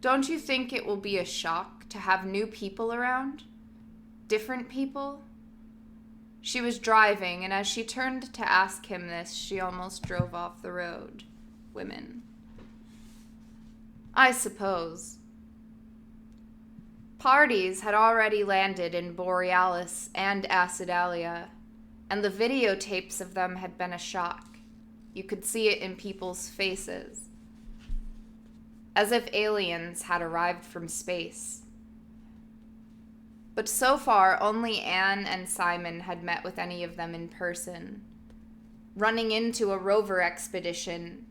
Don't you think it will be a shock to have new people around? Different people? She was driving, and as she turned to ask him this, she almost drove off the road. Women. I suppose. Parties had already landed in Borealis and Acidalia, and the videotapes of them had been a shock. You could see it in people's faces. As if aliens had arrived from space. But so far, only Anne and Simon had met with any of them in person, running into a rover expedition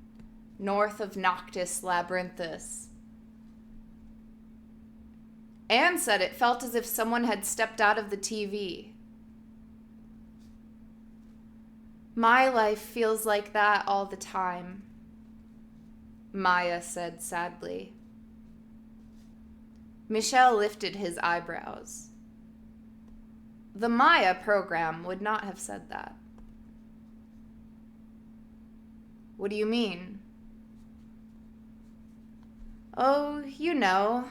north of Noctis Labyrinthus. Anne said it felt as if someone had stepped out of the TV. My life feels like that all the time, Maya said sadly. Michel lifted his eyebrows. The Maya program would not have said that. What do you mean? Oh, you know,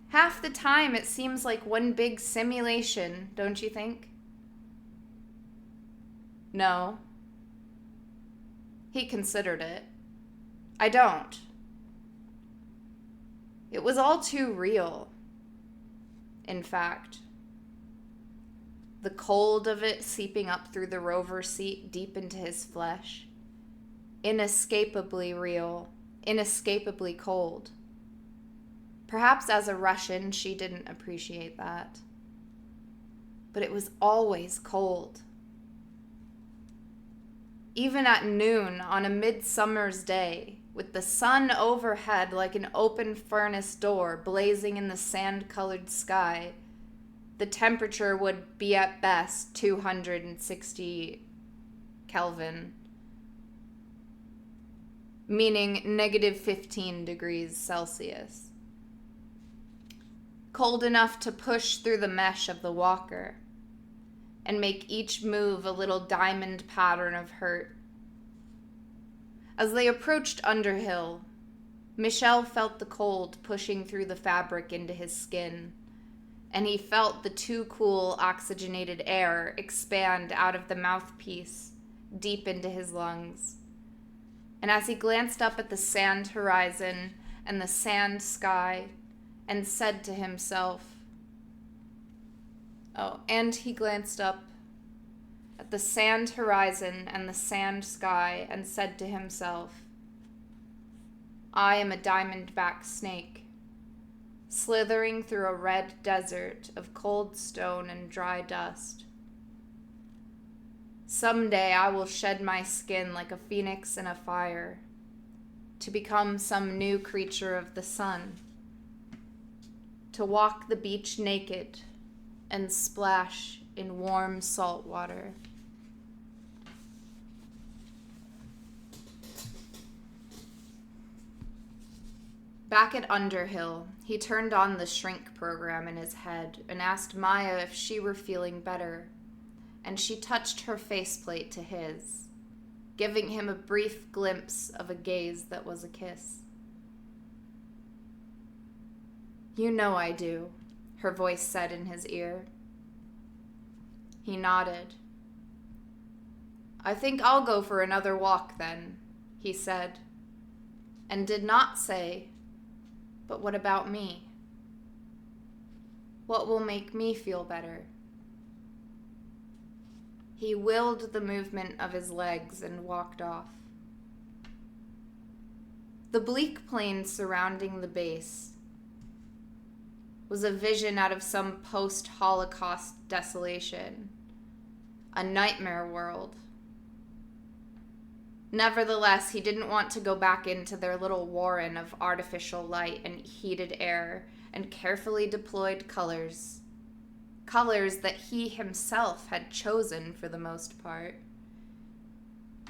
half the time it seems like one big simulation, don't you think? No. He considered it. I don't. It was all too real. In fact, the cold of it seeping up through the rover seat deep into his flesh. Inescapably real, inescapably cold. Perhaps as a Russian, she didn't appreciate that. But it was always cold. Even at noon on a midsummer's day, with the sun overhead like an open furnace door blazing in the sand-colored sky, the temperature would be at best 260 Kelvin, meaning negative 15 degrees Celsius. Cold enough to push through the mesh of the walker and make each move a little diamond pattern of hurt. As they approached Underhill, Michel felt the cold pushing through the fabric into his skin, and he felt the too cool oxygenated air expand out of the mouthpiece deep into his lungs. And as he glanced up at the sand horizon and the sand sky and said to himself, and he glanced up at the sand horizon and the sand sky and said to himself, I am a diamondback snake, slithering through a red desert of cold stone and dry dust. Someday I will shed my skin like a phoenix in a fire, to become some new creature of the sun, to walk the beach naked and splash in warm salt water. Back at Underhill, he turned on the shrink program in his head and asked Maya if she were feeling better, and she touched her faceplate to his, giving him a brief glimpse of a gaze that was a kiss. You know I do, her voice said in his ear. He nodded. I think I'll go for another walk then, he said, and did not say, but what about me? What will make me feel better? He willed the movement of his legs and walked off. The bleak plain surrounding the base was a vision out of some post-Holocaust desolation, a nightmare world. Nevertheless, he didn't want to go back into their little warren of artificial light and heated air and carefully deployed colors. Colors that he himself had chosen for the most part.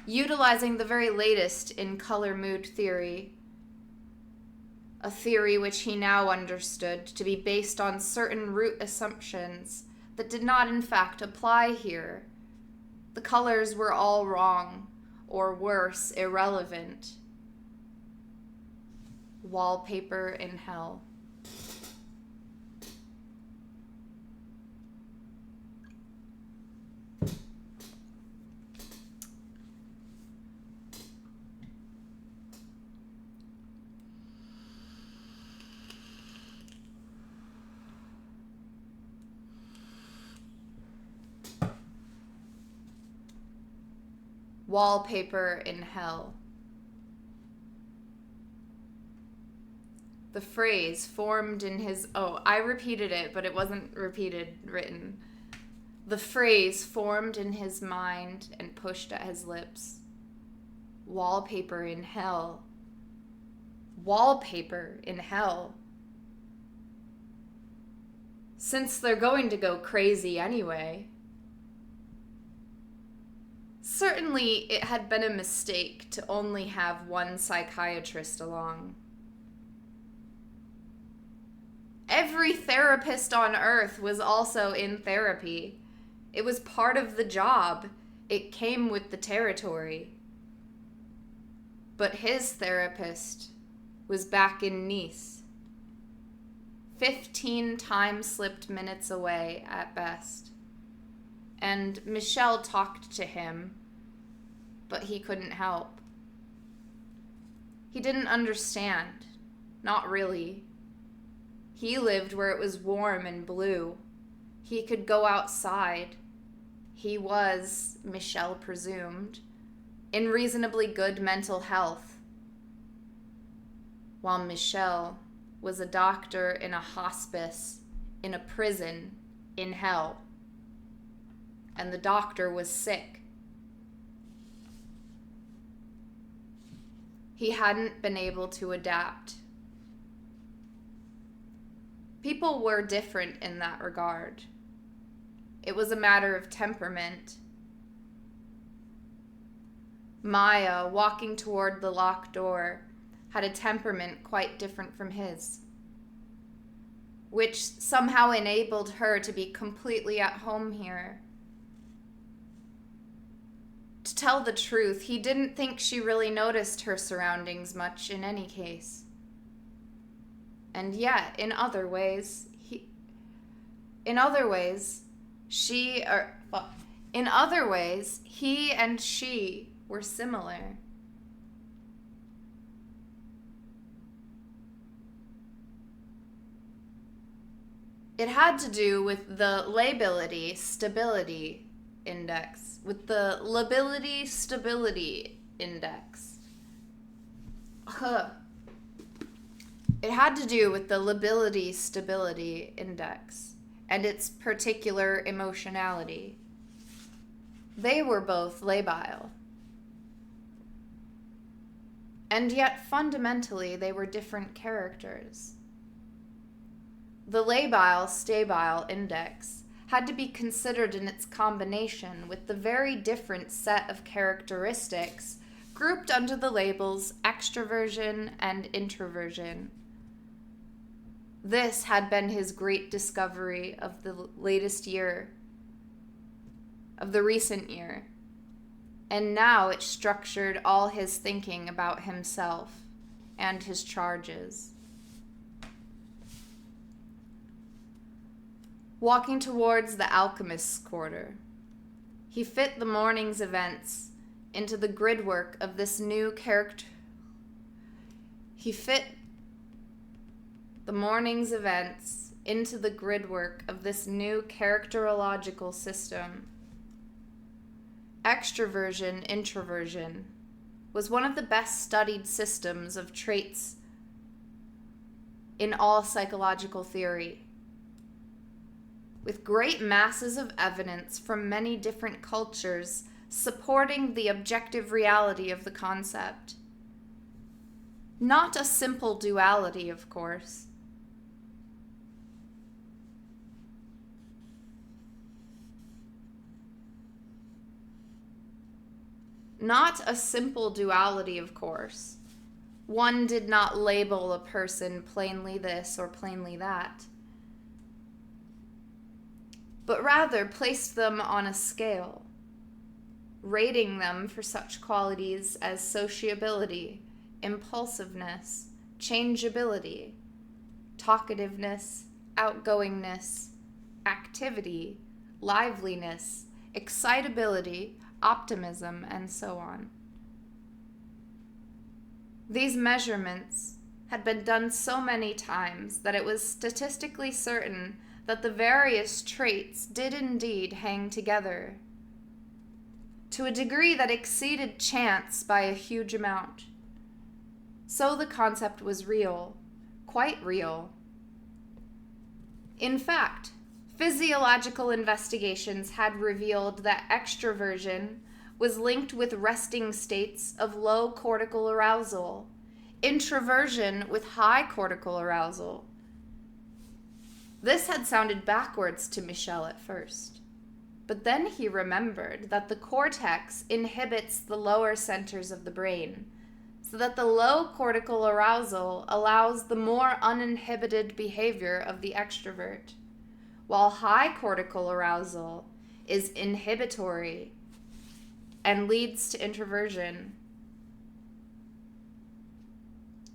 Utilizing the very latest in color mood theory, a theory which he now understood to be based on certain root assumptions that did not in fact apply here. The colors were all wrong, or worse, irrelevant. Wallpaper in hell. Wallpaper in hell. The phrase formed in his... Oh, I repeated it, but it wasn't written. The phrase formed in his mind and pushed at his lips. Wallpaper in hell. Wallpaper in hell. Since they're going to go crazy anyway. Certainly, it had been a mistake to only have one psychiatrist along. Every therapist on Earth was also in therapy. It was part of the job. It came with the territory. But his therapist was back in Nice, 15 time-slipped minutes away at best. And Michel talked to him, but he couldn't help. He didn't understand. Not really. He lived where it was warm and blue. He could go outside. He was, Michel presumed, in reasonably good mental health. While Michel was a doctor in a hospice, in a prison, in hell. And the doctor was sick. He hadn't been able to adapt. People were different in that regard. It was a matter of temperament. Maya, walking toward the locked door, had a temperament quite different from his, which somehow enabled her to be completely at home here. To tell the truth, he didn't think she really noticed her surroundings much in any case. And yet, in other ways, he and she were similar. It had to do with the lability stability index, with the lability stability index. It had to do with the lability stability index and its particular emotionality. They were both labile. And yet fundamentally they were different characters. The labile-stabile index had to be considered in its combination with the very different set of characteristics grouped under the labels extroversion and introversion. This had been his great discovery of the latest year, of the recent year, and now it structured all his thinking about himself and his charges. Walking towards the alchemist's quarter, he fit the morning's events into the gridwork of this new characterological system. Extroversion, introversion was one of the best studied systems of traits in all psychological theory, with great masses of evidence from many different cultures supporting the objective reality of the concept. Not a simple duality, of course. Not a simple duality, of course. One did not label a person plainly this or plainly that, but rather placed them on a scale, rating them for such qualities as sociability, impulsiveness, changeability, talkativeness, outgoingness, activity, liveliness, excitability, optimism, and so on. These measurements had been done so many times that it was statistically certain that the various traits did indeed hang together. to a degree that exceeded chance by a huge amount. So the concept was real, quite real. In fact, physiological investigations had revealed that extroversion was linked with resting states of low cortical arousal, introversion with high cortical arousal. This had sounded backwards to Michel at first, but then he remembered that the cortex inhibits the lower centers of the brain, so that the low cortical arousal allows the more uninhibited behavior of the extrovert, while high cortical arousal is inhibitory and leads to introversion.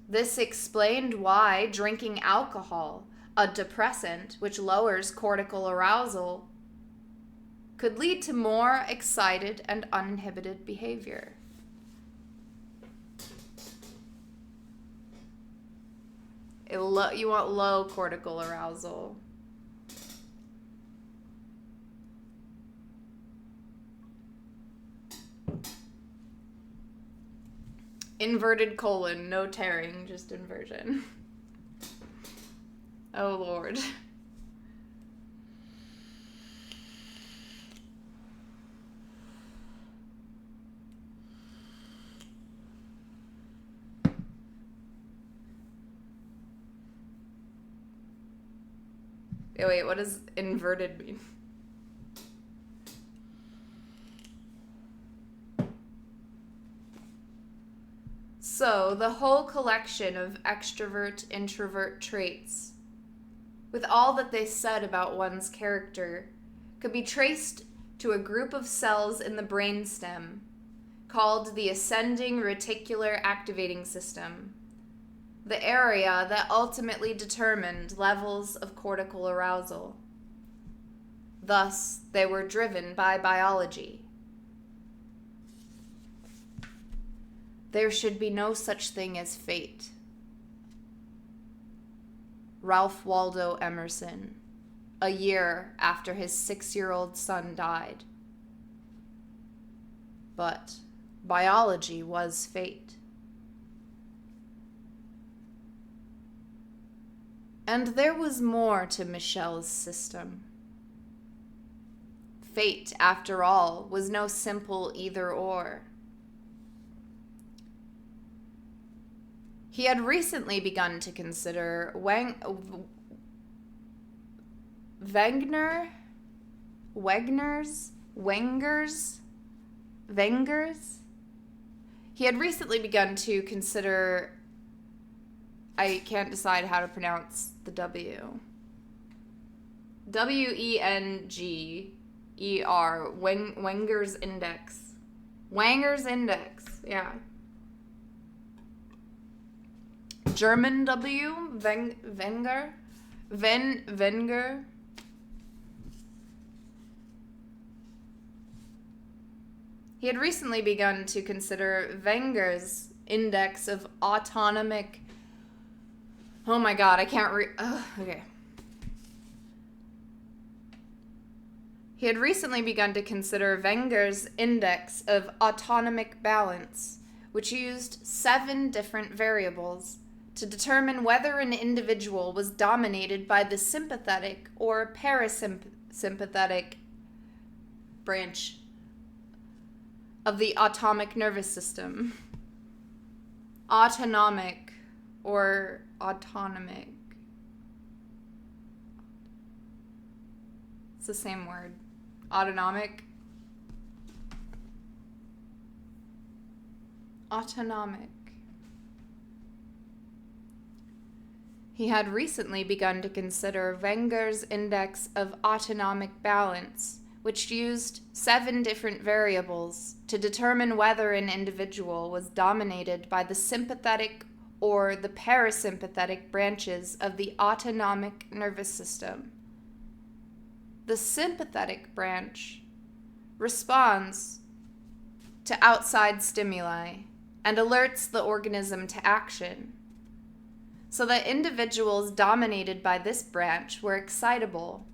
This explained why drinking alcohol, a depressant which lowers cortical arousal, could lead to more excited and uninhibited behavior. You want low cortical arousal. Inverted colon, no tearing, just inversion. Oh, Lord. Wait, what does inverted mean? So, the whole collection of extrovert-introvert traits, with all that they said about one's character, could be traced to a group of cells in the brainstem called the ascending reticular activating system, the area that ultimately determined levels of cortical arousal. Thus, they were driven by biology. There should be no such thing as fate. Ralph Waldo Emerson, a year after his 6-year-old son died. But biology was fate. And there was more to Michel's system. Fate, after all, was no simple either-or. He had recently begun to consider Wenger's He had recently begun to consider, I can't decide how to pronounce the W. W-E-N-G-E-R, Wenger's index. Wenger's index, yeah. German W, Wenger. He had recently begun to consider Wenger's index of autonomic. Oh my God, I can't read. Okay. He had recently begun to consider Wenger's index of autonomic balance, which used 7 different variables to determine whether an individual was dominated by the sympathetic or parasympathetic branch of the autonomic nervous system. Autonomic or autonomic. It's the same word. Autonomic. Autonomic. He had recently begun to consider Wenger's index of autonomic balance, which used 7 different variables to determine whether an individual was dominated by the sympathetic or the parasympathetic branches of the autonomic nervous system. The sympathetic branch responds to outside stimuli and alerts the organism to action, so that individuals dominated by this branch were excitable.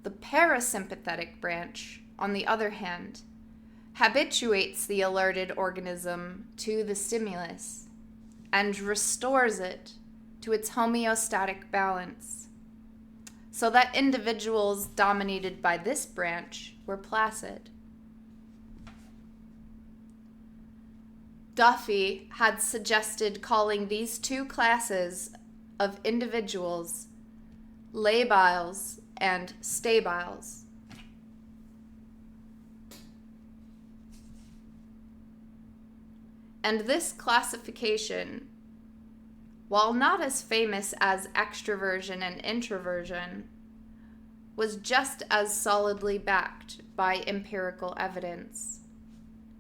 The parasympathetic branch, on the other hand, habituates the alerted organism to the stimulus and restores it to its homeostatic balance, so that individuals dominated by this branch were placid. Duffy had suggested calling these two classes of individuals labiles and stabiles. And this classification, while not as famous as extroversion and introversion, was just as solidly backed by empirical evidence,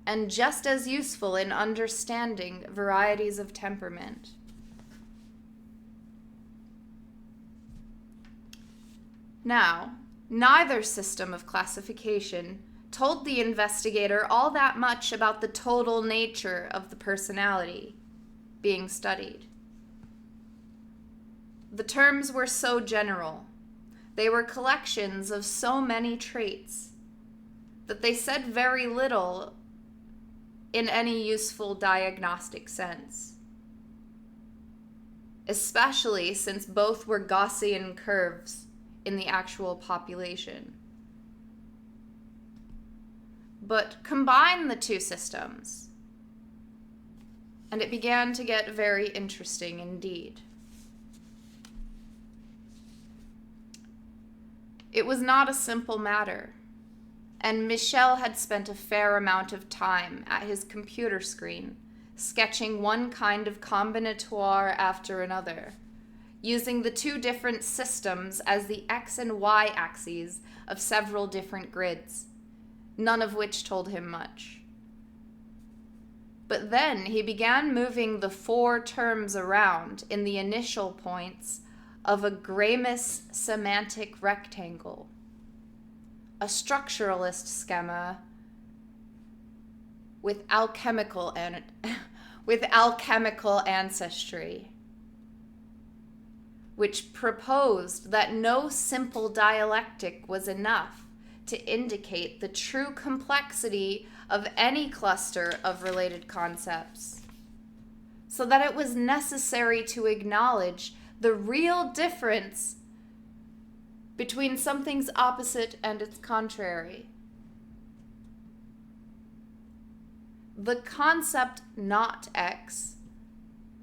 and just as useful in understanding varieties of temperament. Now, neither system of classification told the investigator all that much about the total nature of the personality being studied. The terms were so general, they were collections of so many traits, that they said very little in any useful diagnostic sense, especially since both were Gaussian curves in the actual population. But combine the two systems, and it began to get very interesting indeed. It was not a simple matter, and Michel had spent a fair amount of time at his computer screen, sketching one kind of combinatoire after another, using the two different systems as the X and Y axes of several different grids, none of which told him much. But then he began moving the four terms around in the initial points of a Gramus semantic rectangle, a structuralist schema with alchemical ancestry, which proposed that no simple dialectic was enough to indicate the true complexity of any cluster of related concepts, so that it was necessary to acknowledge the real difference between something's opposite and its contrary. The concept not X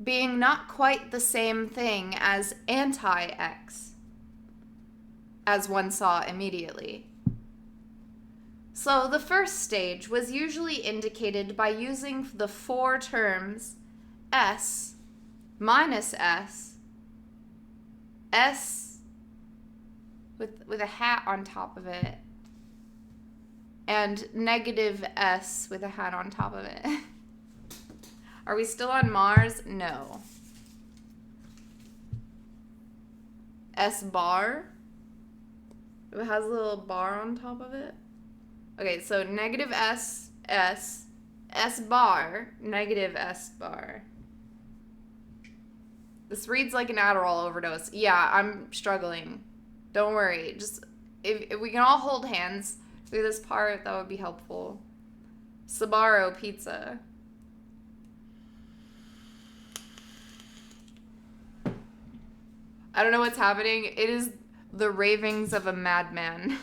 being not quite the same thing as anti-X, as one saw immediately. So the first stage was usually indicated by using the four terms S minus S, S with a hat on top of it, and negative S with a hat on top of it. Are we still on Mars? No. S bar? It has a little bar on top of it. Okay, so negative S, S, S bar, negative S bar. This reads like an Adderall overdose. Yeah, I'm struggling. Don't worry. Just if we can all hold hands through this part, that would be helpful. Sbarro pizza. I don't know what's happening. It is the ravings of a madman.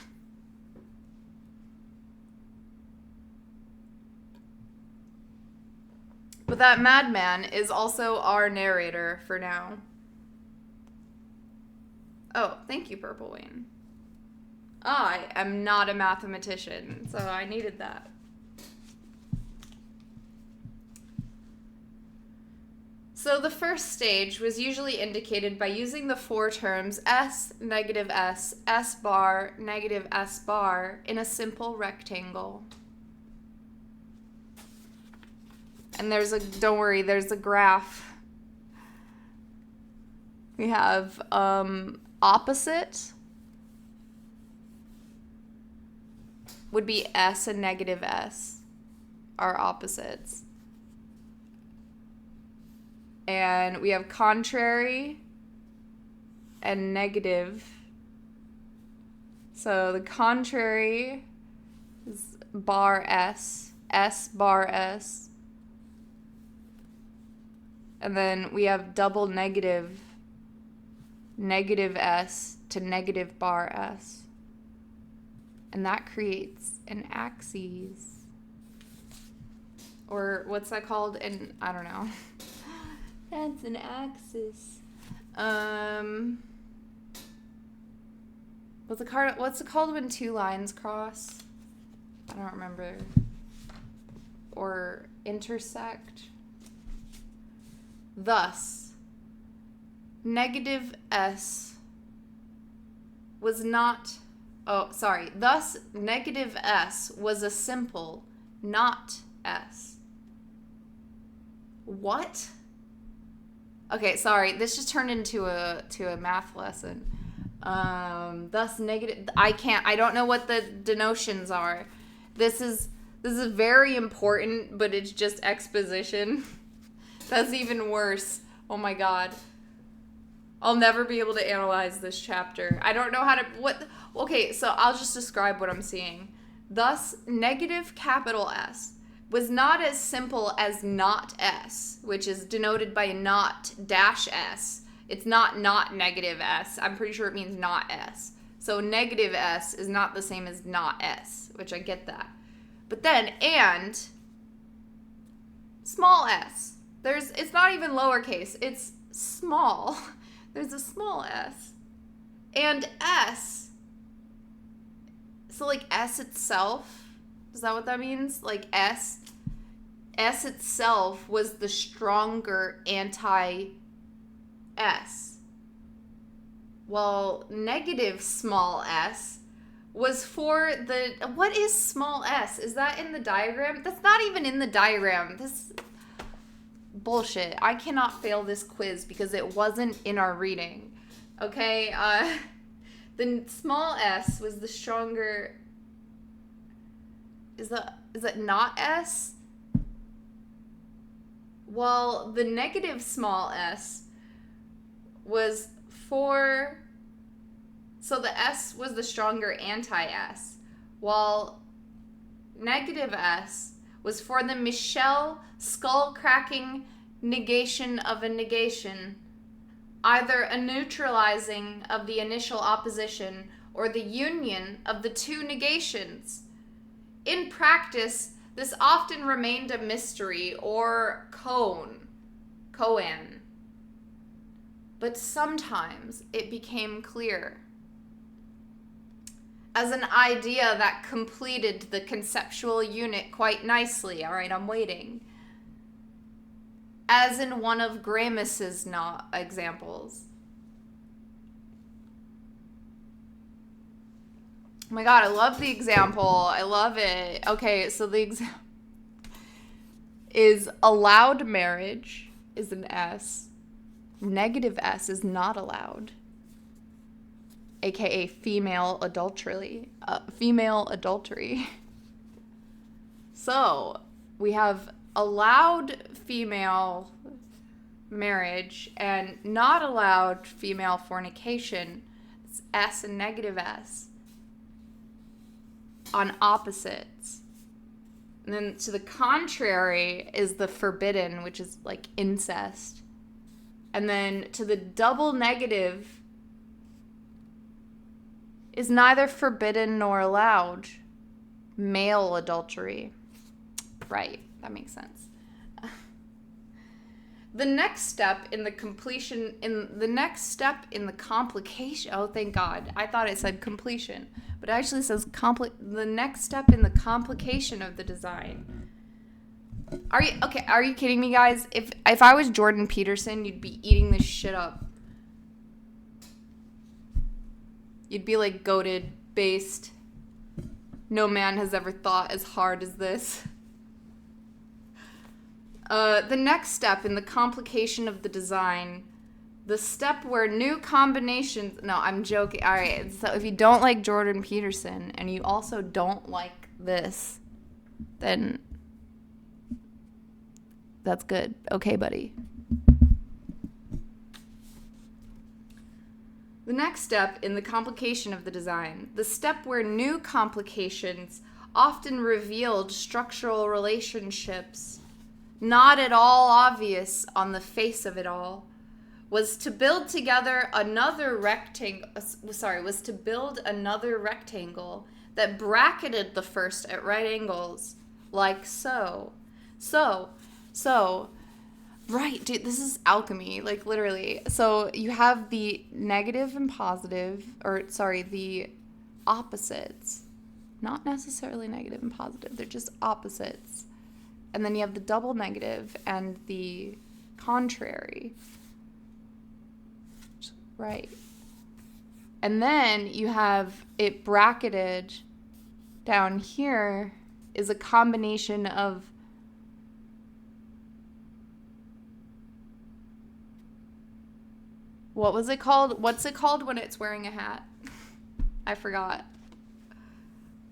But that madman is also our narrator for now. Oh, thank you, Purple Wayne. I am not a mathematician, so I needed that. So the first stage was usually indicated by using the four terms S, negative S, S bar, negative S bar in a simple rectangle. And don't worry, there's a graph. We have opposite would be S and negative S are opposites. And we have contrary and negative. So the contrary is bar S. S bar S. And then we have double negative S to negative bar S. And that creates an axis. Or what's that called? I don't know. That's an axis. What's it called when two lines cross? I don't remember. Or intersect. Thus, negative S was not... Thus, negative S was a simple not S. What? Okay, sorry. This just turned into a math lesson. Thus, negative... I don't know what the denotions are. This is very important, but it's just exposition. That's even worse. Oh my god. I'll never be able to analyze this chapter. I don't know how to... Okay, so I'll just describe what I'm seeing. Thus, negative capital S was not as simple as not S, which is denoted by not dash S. It's not negative S. I'm pretty sure it means not S. So negative S is not the same as not S, which I get that. But then, and small s. It's not even lowercase. It's small. There's a small s. And s. So like s itself. Is that what that means? Like s. S itself was the stronger anti-s. Well, negative small s was for the... What is small s? Is that in the diagram? That's not even in the diagram. This... Bullshit. I cannot fail this quiz because it wasn't in our reading. Okay? The small s was the stronger... Is that not s? Well, the negative small s was for... So the s was the stronger anti-s, while negative s was for the Michel skull-cracking negation of a negation, either a neutralizing of the initial opposition or the union of the two negations. In practice, this often remained a mystery or koan, but sometimes it became clear as an idea that completed the conceptual unit quite nicely. All right, I'm waiting. As in one of Gramsci's examples. Oh my god, I love the example. I love it. Okay, so the example is allowed marriage is an S. Negative S is not allowed. AKA female adultery. So, we have allowed female marriage and not allowed female fornication. It's S and negative S. On opposites. And then to the contrary is the forbidden, which is like incest. And then to the double negative is neither forbidden nor allowed. Male adultery. Right, that makes sense. The next step in the complication. Oh, thank God. I thought it said completion, but it actually says the next step in the complication of the design. Are you kidding me, guys? If I was Jordan Peterson, you'd be eating this shit up. You'd be like goated, based. No man has ever thought as hard as this. The next step in the complication of the design, the step where new combinations... No, I'm joking. All right, so if you don't like Jordan Peterson and you also don't like this, then that's good. Okay, buddy. The next step in the complication of the design, the step where new complications often revealed structural relationships, not at all obvious on the face of it all, was to build another rectangle that bracketed the first at right angles, like so. Right, dude, this is alchemy, like literally. So you have the negative and positive, the opposites. Not necessarily negative and positive, they're just opposites. And then you have the double negative and the contrary. Right. And then you have it bracketed down here is a combination of what was it called? What's it called when it's wearing a hat? I forgot.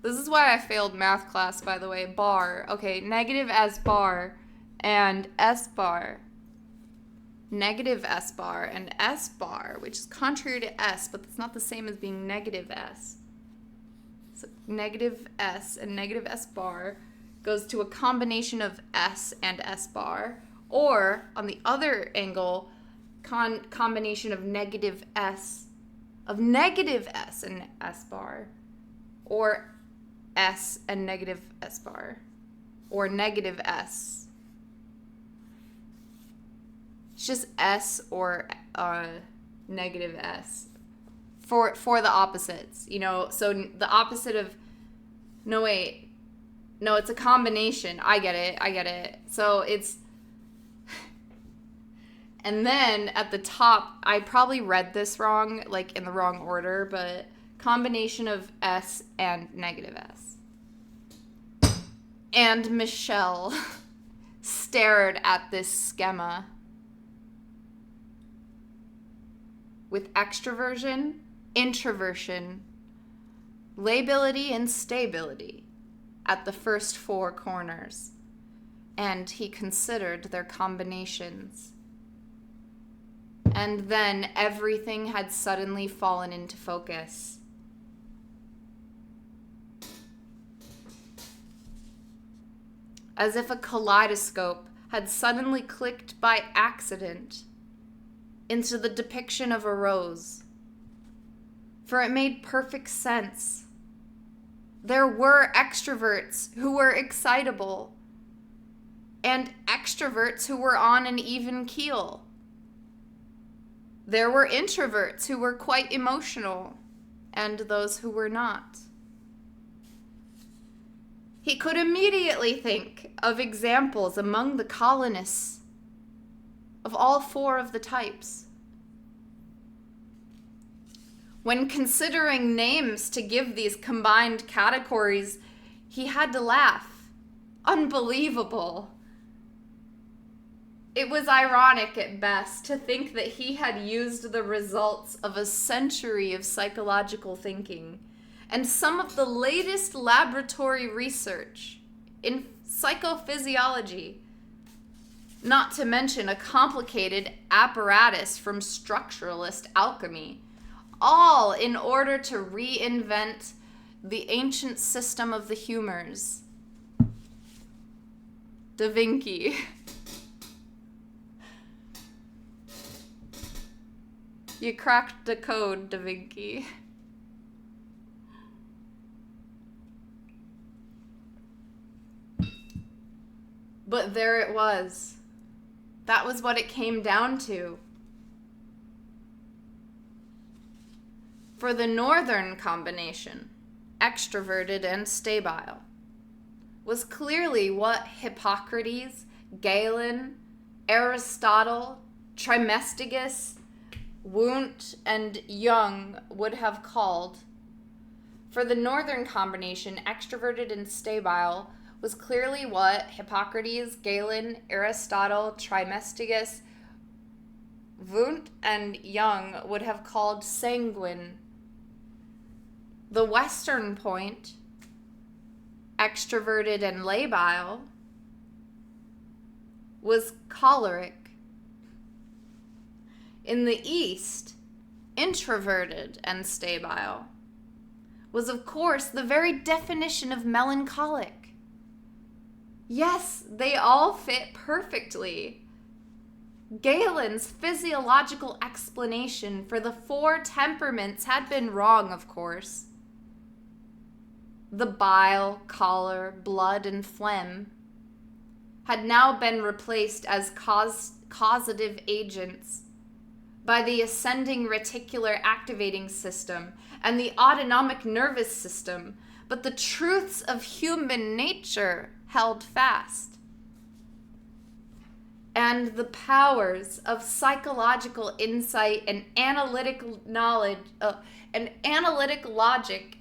This is why I failed math class, by the way. Bar. Okay, negative S bar and S bar. Negative S bar and S bar, which is contrary to S, but it's not the same as being negative S. So negative S and negative S bar goes to a combination of S and S bar, or on the other angle, combination of negative S and S bar, or S and negative S bar, or negative S. It's just S or negative S for the opposites, you know. So the opposite of no, it's a combination. I get it. So it's, and then at the top, I probably read this wrong, like in the wrong order, but combination of S and negative S. And Michelle stared at this schema with extroversion, introversion, lability, and stability at the first four corners, and he considered their combinations. And then everything had suddenly fallen into focus. As if a kaleidoscope had suddenly clicked by accident into the depiction of a rose. For it made perfect sense. There were extroverts who were excitable, and extroverts who were on an even keel. There were introverts who were quite emotional, and those who were not. He could immediately think of examples among the colonists of all four of the types. When considering names to give these combined categories, he had to laugh. Unbelievable. It was ironic at best to think that he had used the results of a century of psychological thinking and some of the latest laboratory research in psychophysiology, not to mention a complicated apparatus from structuralist alchemy, all in order to reinvent the ancient system of the humors. Da Vinci. You cracked the code, Da Vinci. But there it was. That was what it came down to. For the northern combination, extroverted and stabile, was clearly what Hippocrates, Galen, Aristotle, Trismegistus, Wundt, and Jung would have called. For the northern combination, extroverted and stabile, was clearly what Hippocrates, Galen, Aristotle, Trismegistus, Wundt, and Jung would have called sanguine. The western point, extroverted and labile, was choleric. In the east, introverted and stabile, was, of course, the very definition of melancholic. Yes, they all fit perfectly. Galen's physiological explanation for the 4 temperaments had been wrong, of course. The bile, choler, blood, and phlegm had now been replaced as causative agents by the ascending reticular activating system and the autonomic nervous system, but the truths of human nature held fast. And the powers of psychological insight and analytic knowledge and analytic logic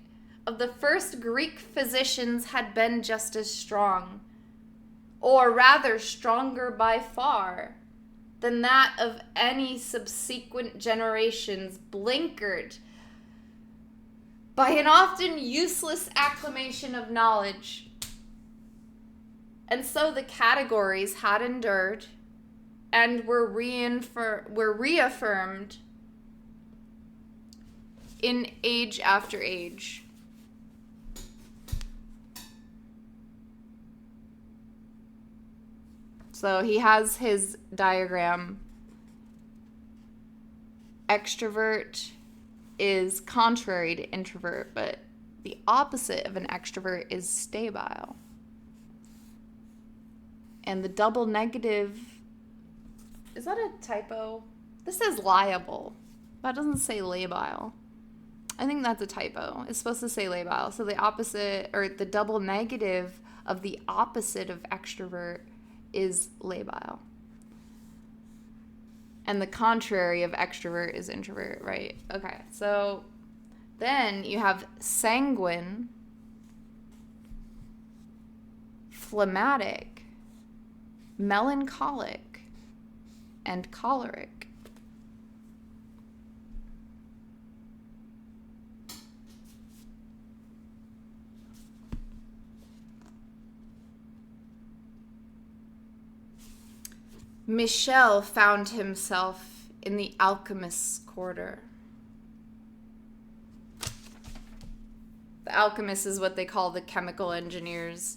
of the first Greek physicians had been just as strong, or rather stronger by far, than that of any subsequent generations, blinkered by an often useless acclamation of knowledge. And so the categories had endured and were reaffirmed in age after age. So he has his diagram. Extrovert is contrary to introvert, but the opposite of an extrovert is stable. And the double negative, is that a typo? This says liable. That doesn't say labile. I think that's a typo. It's supposed to say labile. So the opposite, or the double negative of the opposite of extrovert is labile. And the contrary of extrovert is introvert, right? Okay, so then you have sanguine, phlegmatic, melancholic, and choleric. Michel found himself in the alchemist's quarter. The alchemists is what they call the chemical engineers.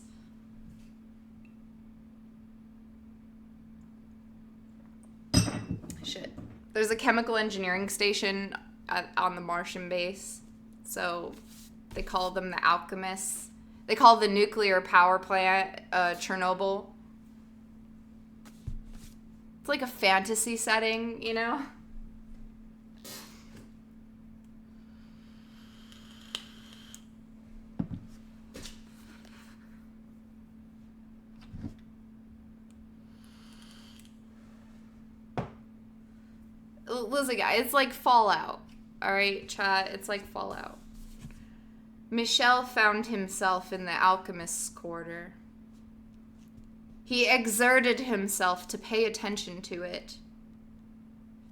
Shit. There's a chemical engineering station on the Martian base, so they call them the alchemists. They call the nuclear power plant Chernobyl. It's like a fantasy setting, you know? Listen, guys, it's like Fallout. Alright, chat? It's like Fallout. Michel found himself in the alchemist's quarter. He exerted himself to pay attention to it.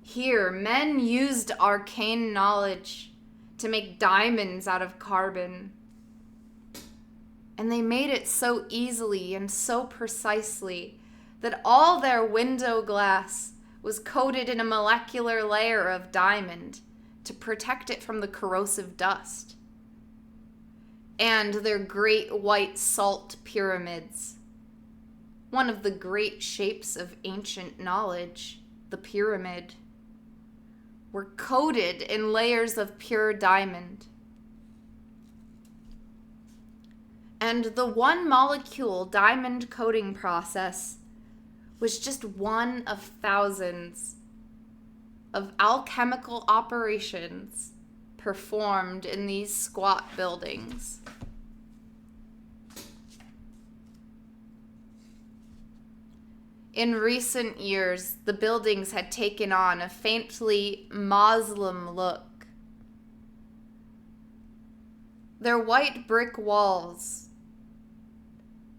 Here, men used arcane knowledge to make diamonds out of carbon. And they made it so easily and so precisely that all their window glass was coated in a molecular layer of diamond to protect it from the corrosive dust. And their great white salt pyramids, one of the great shapes of ancient knowledge, the pyramid, were coated in layers of pure diamond. And the one molecule diamond coating process was just one of thousands of alchemical operations performed in these squat buildings. In recent years, the buildings had taken on a faintly Muslim look. Their white brick walls,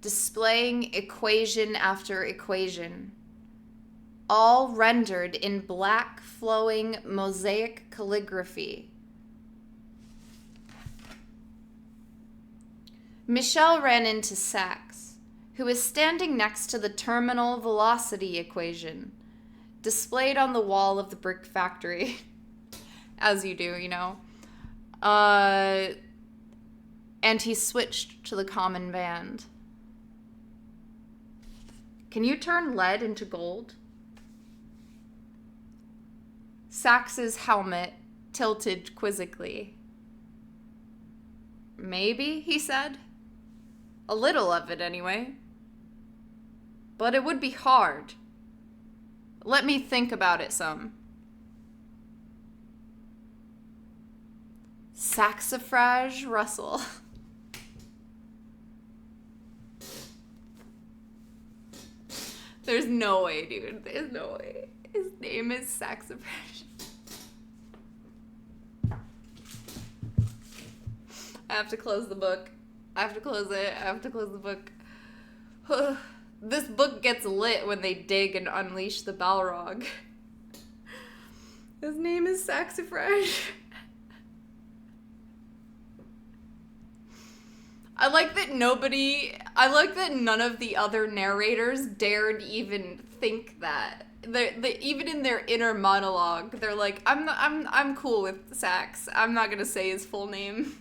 displaying equation after equation, all rendered in black flowing mosaic calligraphy. Michel ran into Sachs, who was standing next to the terminal velocity equation, displayed on the wall of the brick factory. As you do, you know. and he switched to the common band. Can you turn lead into gold? Sax's helmet tilted quizzically. Maybe, he said. A little of it, anyway. But it would be hard. Let me think about it some. Saxifrage Russell. There's no way, dude. There's no way. His name is Saxifrage. I have to close the book. I have to close it. I have to close the book. This book gets lit when they dig and unleash the Balrog. His name is Saxifrage. I like that none of the other narrators dared even think that. They even in their inner monologue, they're like, I'm cool with Sax. I'm not gonna say his full name.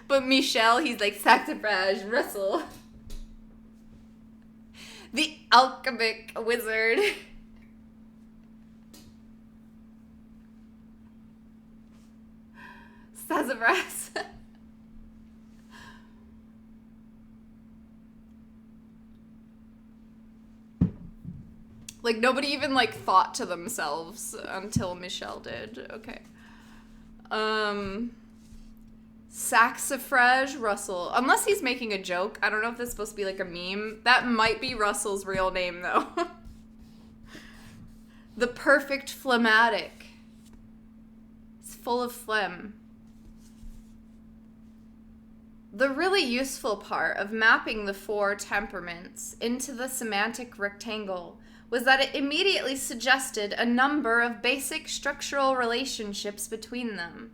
But Michel, he's like, Saxifrage Russell. The alchemic wizard. Sassafras. Like, nobody even, like, thought to themselves until Michel did. Okay. Saxifrage Russell. Unless he's making a joke. I don't know if this is supposed to be, like, a meme. That might be Russell's real name, though. The perfect phlegmatic. It's full of phlegm. The really useful part of mapping the 4 temperaments into the semantic rectangle was that it immediately suggested a number of basic structural relationships between them,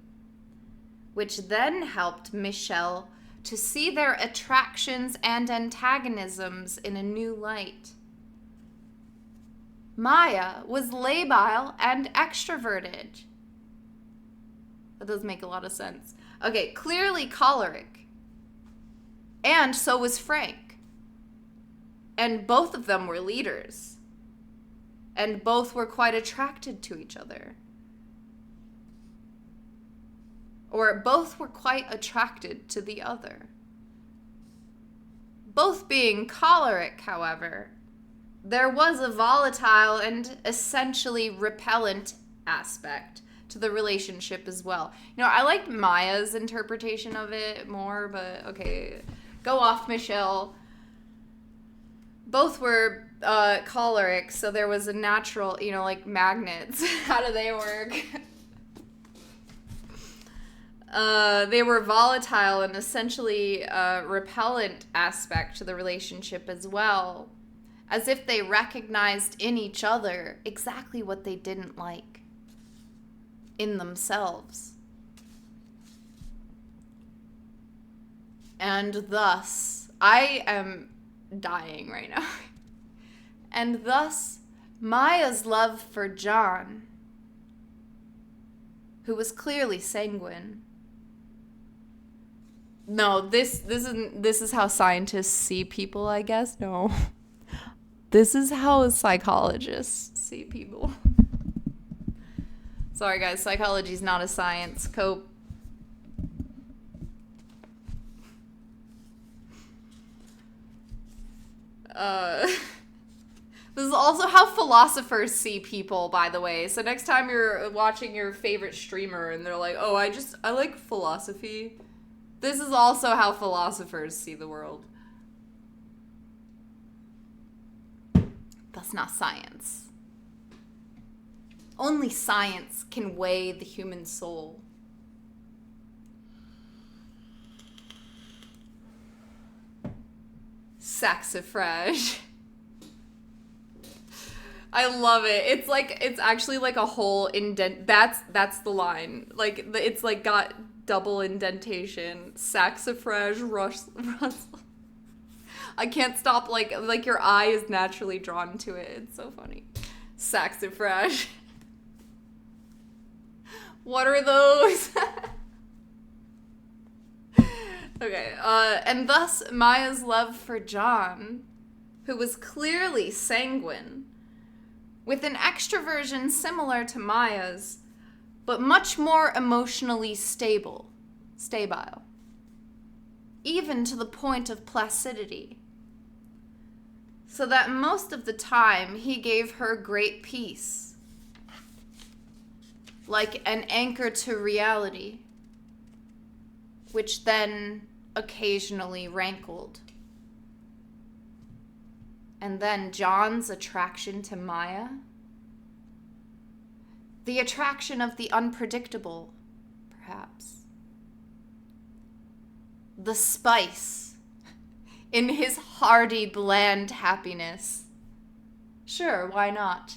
which then helped Michel to see their attractions and antagonisms in a new light. Maya was labile and extroverted. That does make a lot of sense. Okay, clearly choleric. And so was Frank. And both of them were leaders. And both were quite attracted to each other. Or both were quite attracted to the other. Both being choleric, however, there was a volatile and essentially repellent aspect to the relationship as well. You know, I liked Maya's interpretation of it more, but okay, go off, Michel. Both were choleric, so there was a natural, you know, like magnets. How do they work? They were volatile and essentially repellent aspect to the relationship as well, as if they recognized in each other exactly what they didn't like in themselves. And thus, I am dying right now. And thus, Maya's love for John, who was clearly sanguine. No, this is how scientists see people, I guess. No. This is how psychologists see people. Sorry guys, psychology's not a science. Cope. This is also how philosophers see people, by the way. So next time you're watching your favorite streamer and they're like, oh, I like philosophy. This is also how philosophers see the world. That's not science. Only science can weigh the human soul. Saxifrage. I love it. It's actually like a whole indent. That's the line. Like it's like got double indentation. Saxifrage Russell. I can't stop like your eye is naturally drawn to it. It's so funny. Saxifrage. What are those? Okay, and thus Maya's love for John, who was clearly sanguine, with an extroversion similar to Maya's, but much more emotionally stable, even to the point of placidity, so that most of the time he gave her great peace, like an anchor to reality, which then occasionally rankled. And then John's attraction to Maya, the attraction of the unpredictable, perhaps. The spice in his hearty, bland happiness. Sure, why not?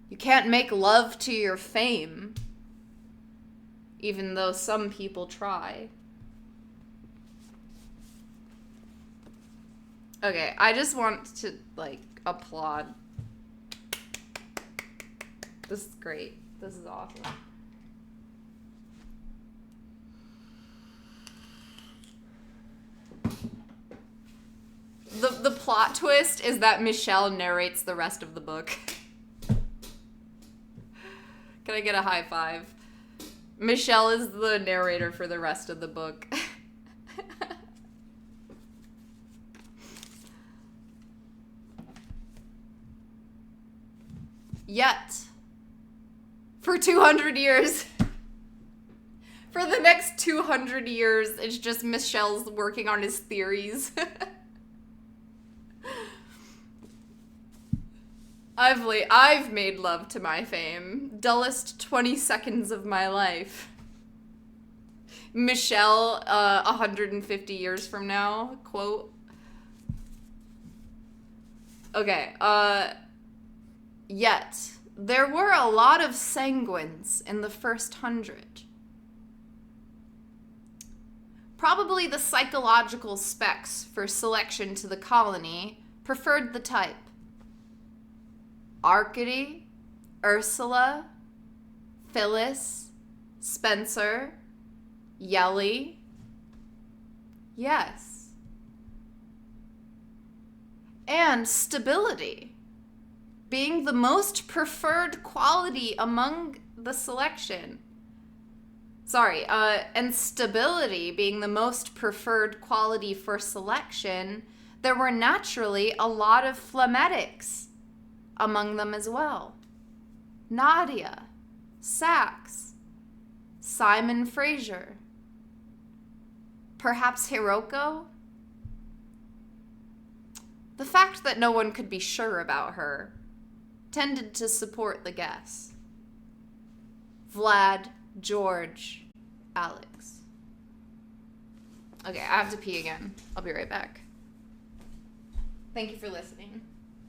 You can't make love to your fame, even though some people try. Okay, I just want to, applaud. This is great. This is awesome. The plot twist is that Michelle narrates the rest of the book. Can I get a high five? Michelle is the narrator for the rest of the book. Yet, for 200 years, for the next 200 years, it's just Michelle's working on his theories. I've made love to my fame. Dullest 20 seconds of my life. Michelle, 150 years from now, quote. Okay, yet, there were a lot of sanguines in the first 100. Probably the psychological specs for selection to the colony preferred the type. Arcady, Ursula, Phyllis, Spencer, Yelly. Yes. And stability, being the most preferred quality among the selection. And stability being the most preferred quality for selection, there were naturally a lot of phlegmatics among them as well. Nadia, Sachs, Simon Fraser, perhaps Hiroko. The fact that no one could be sure about her tended to support the guess. Vlad, George, Alex. Okay, I have to pee again. I'll be right back. Thank you for listening.